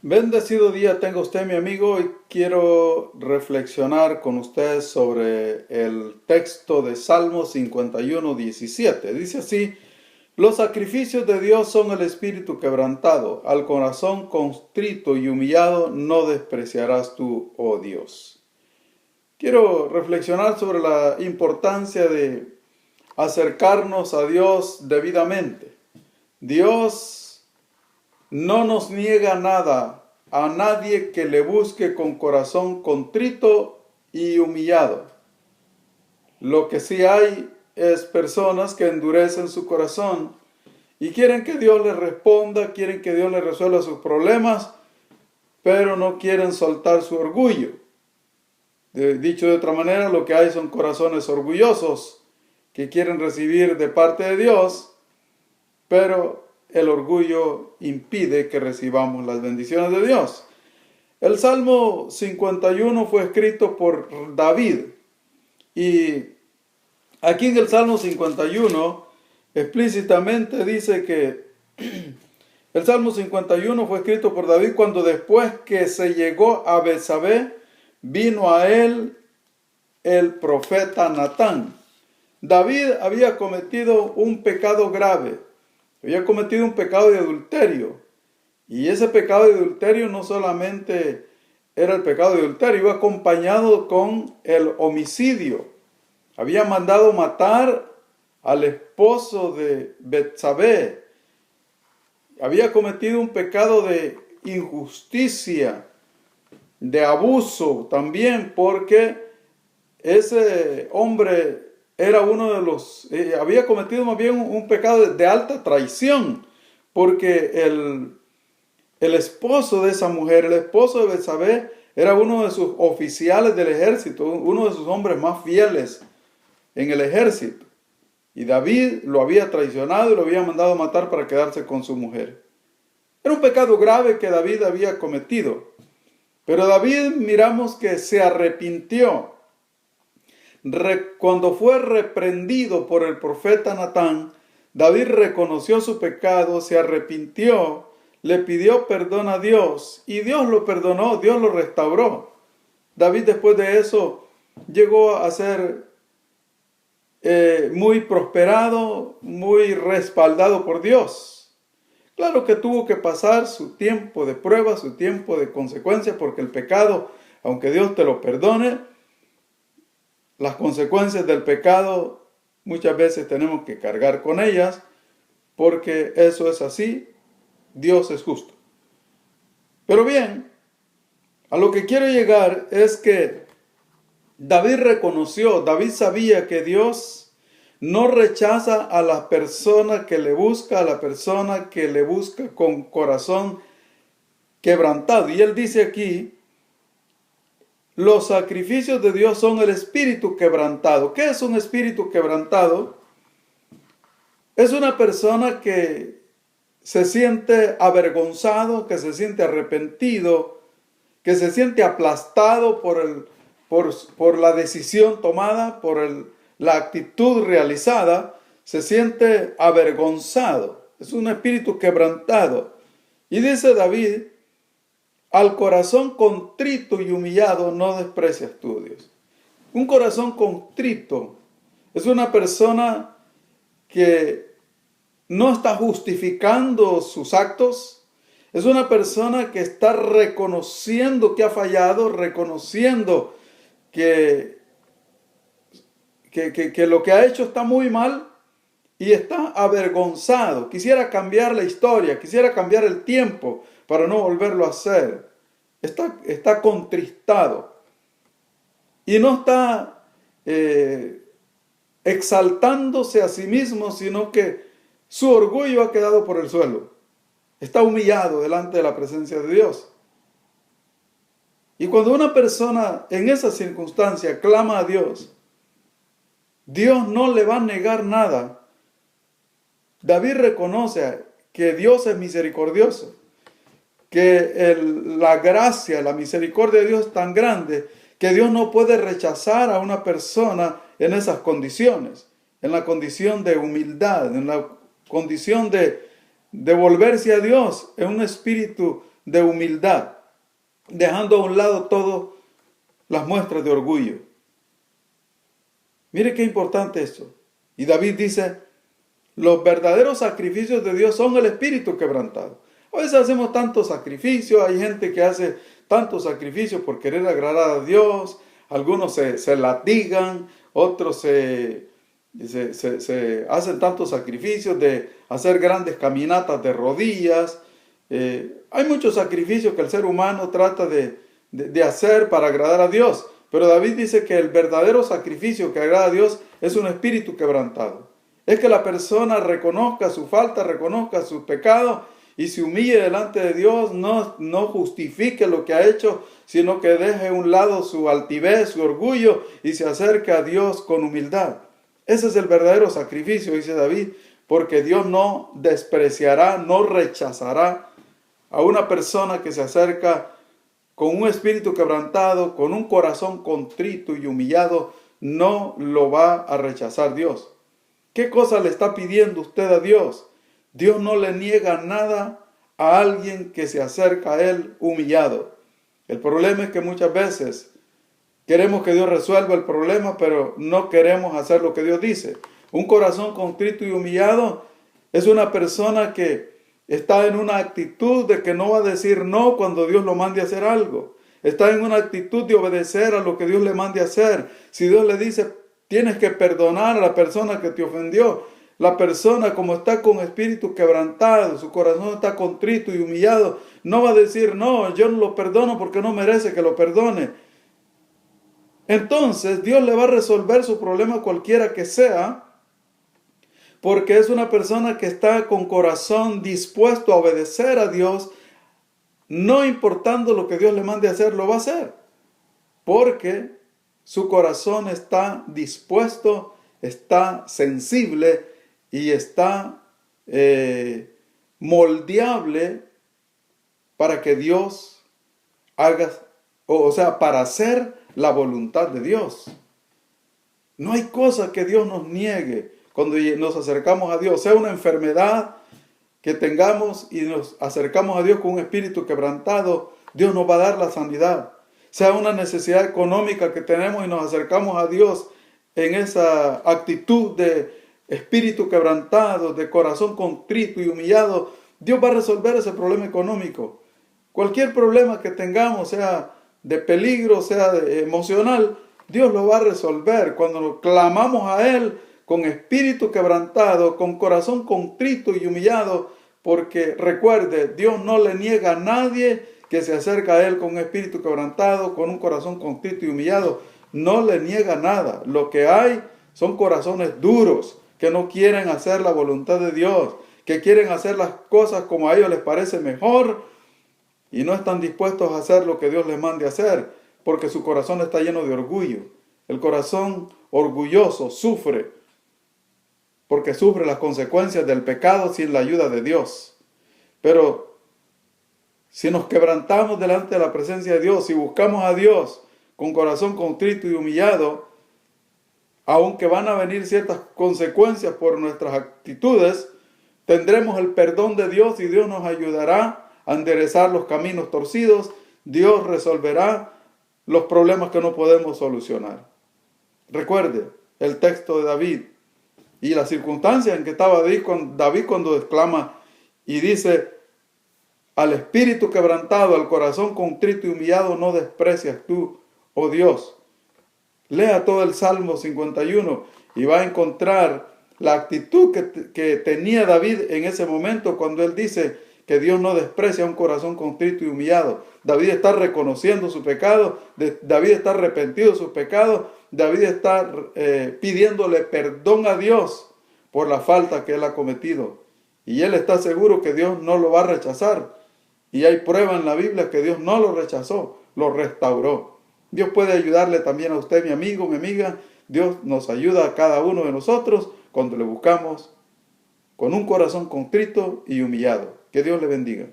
Bendecido día tenga usted, mi amigo, y quiero reflexionar con usted sobre el texto de Salmo 51:17. Dice así: los sacrificios de Dios son el espíritu quebrantado, al corazón contrito y humillado no despreciarás tú, oh Dios. Quiero reflexionar sobre la importancia de acercarnos a Dios debidamente. Dios no nos niega nada a nadie que le busque con corazón contrito y humillado. Lo que sí hay es personas que endurecen su corazón y quieren que Dios les responda, quieren que Dios les resuelva sus problemas, pero no quieren soltar su orgullo. Dicho de otra manera, lo que hay son corazones orgullosos que quieren recibir de parte de Dios, pero el orgullo impide que recibamos las bendiciones de Dios. El Salmo 51 fue escrito por David, y aquí en el Salmo 51 explícitamente dice que el Salmo 51 fue escrito por David cuando, después que se llegó a Betsabé, vino a él el profeta Natán. David había cometido un pecado grave, había cometido un pecado de adulterio. Y ese pecado de adulterio no solamente era el pecado de adulterio, iba acompañado con el homicidio. Había mandado matar al esposo de Betsabé. Había cometido un pecado de injusticia, de abuso también, porque ese hombre era uno de los... había cometido más bien un pecado de alta traición, porque el esposo de esa mujer, el esposo de Betsabé, era uno de sus oficiales del ejército, uno de sus hombres más fieles en el ejército. Y David lo había traicionado y lo había mandado matar para quedarse con su mujer. Era un pecado grave que David había cometido. Pero David, miramos que se arrepintió. Cuando fue reprendido por el profeta Natán, David reconoció su pecado, se arrepintió, le pidió perdón a Dios y Dios lo perdonó, Dios lo restauró. David, después de eso, llegó a ser muy prosperado, muy respaldado por Dios. Claro que tuvo que pasar su tiempo de prueba, su tiempo de consecuencia, porque el pecado, aunque Dios te lo perdone, las consecuencias del pecado muchas veces tenemos que cargar con ellas, porque eso es así. Dios es justo. Pero bien, a lo que quiero llegar es que David David sabía que Dios no rechaza a la persona que le busca, a la persona que le busca con corazón quebrantado. Y él dice aquí: los sacrificios de Dios son el espíritu quebrantado. ¿Qué es un espíritu quebrantado? Es una persona que se siente avergonzado, que se siente arrepentido, que se siente aplastado por la decisión tomada, la actitud realizada. Se siente avergonzado. Es un espíritu quebrantado. Y dice David: al corazón contrito y humillado no desprecias tú, Dios. Un corazón contrito es una persona que no está justificando sus actos. Es una persona que está reconociendo que ha fallado, reconociendo que lo que ha hecho está muy mal y está avergonzado. Quisiera cambiar la historia, quisiera cambiar el tiempo para no volverlo a hacer. Está contristado y no está exaltándose a sí mismo, sino que su orgullo ha quedado por el suelo. Está humillado delante de la presencia de Dios. Y cuando una persona en esa circunstancia clama a Dios, Dios no le va a negar nada. David reconoce que Dios es misericordioso, que la gracia, la misericordia de Dios es tan grande que Dios no puede rechazar a una persona en esas condiciones, en la condición de humildad, en la condición de volverse a Dios en un espíritu de humildad, dejando a un lado todas las muestras de orgullo. Mire qué importante esto. Y David dice, los verdaderos sacrificios de Dios son el espíritu quebrantado. A veces hacemos tantos sacrificios, hay gente que hace tantos sacrificios por querer agradar a Dios, algunos se latigan, otros se hacen tantos sacrificios de hacer grandes caminatas de rodillas. Hay muchos sacrificios que el ser humano trata de hacer para agradar a Dios, pero David dice que el verdadero sacrificio que agrada a Dios es un espíritu quebrantado. Es que la persona reconozca su falta, reconozca sus pecados y se humille delante de Dios, no justifique lo que ha hecho, sino que deje a un lado su altivez, su orgullo y se acerque a Dios con humildad. Ese es el verdadero sacrificio, dice David, porque Dios no despreciará, no rechazará a una persona que se acerca con un espíritu quebrantado, con un corazón contrito y humillado, no lo va a rechazar Dios. ¿Qué cosa le está pidiendo usted a Dios? Dios no le niega nada a alguien que se acerca a Él humillado. El problema es que muchas veces queremos que Dios resuelva el problema, pero no queremos hacer lo que Dios dice. Un corazón contrito y humillado es una persona que está en una actitud de que no va a decir no cuando Dios lo mande a hacer algo. Está en una actitud de obedecer a lo que Dios le mande a hacer. Si Dios le dice, tienes que perdonar a la persona que te ofendió, la persona, como está con espíritu quebrantado, su corazón está contrito y humillado, no va a decir, no, yo no lo perdono porque no merece que lo perdone. Entonces Dios le va a resolver su problema cualquiera que sea, porque es una persona que está con corazón dispuesto a obedecer a Dios, no importando lo que Dios le mande a hacer, lo va a hacer, porque su corazón está dispuesto, está sensible y está moldeable para que Dios haga, o sea, para hacer la voluntad de Dios. No hay cosa que Dios nos niegue cuando nos acercamos a Dios, sea una enfermedad que tengamos y nos acercamos a Dios con un espíritu quebrantado, Dios nos va a dar la sanidad. Sea una necesidad económica que tenemos y nos acercamos a Dios en esa actitud de espíritu quebrantado, de corazón contrito y humillado, Dios va a resolver ese problema económico. Cualquier problema que tengamos, sea de peligro, sea emocional, Dios lo va a resolver cuando clamamos a Él con espíritu quebrantado, con corazón contrito y humillado, porque recuerde, Dios no le niega a nadie que se acerca a Él con un espíritu quebrantado, con un corazón contrito y humillado. No le niega nada. Lo que hay son corazones duros, que no quieren hacer la voluntad de Dios, que quieren hacer las cosas como a ellos les parece mejor y no están dispuestos a hacer lo que Dios les mande hacer, porque su corazón está lleno de orgullo. El corazón orgulloso sufre, porque sufre las consecuencias del pecado sin la ayuda de Dios. Pero si nos quebrantamos delante de la presencia de Dios, si buscamos a Dios con corazón contrito y humillado, aunque van a venir ciertas consecuencias por nuestras actitudes, tendremos el perdón de Dios y Dios nos ayudará a enderezar los caminos torcidos. Dios resolverá los problemas que no podemos solucionar. Recuerde el texto de David y la circunstancia en que estaba David cuando exclama y dice, al espíritu quebrantado, al corazón contrito y humillado no desprecias tú, oh Dios. Lea todo el Salmo 51 y va a encontrar la actitud que tenía David en ese momento cuando él dice que Dios no desprecia un corazón contrito y humillado. David está reconociendo su pecado, David está arrepentido de sus pecados, David está pidiéndole perdón a Dios por la falta que él ha cometido. Y él está seguro que Dios no lo va a rechazar. Y hay prueba en la Biblia que Dios no lo rechazó, lo restauró. Dios puede ayudarle también a usted, mi amigo, mi amiga. Dios nos ayuda a cada uno de nosotros cuando le buscamos con un corazón contrito y humillado. Que Dios le bendiga.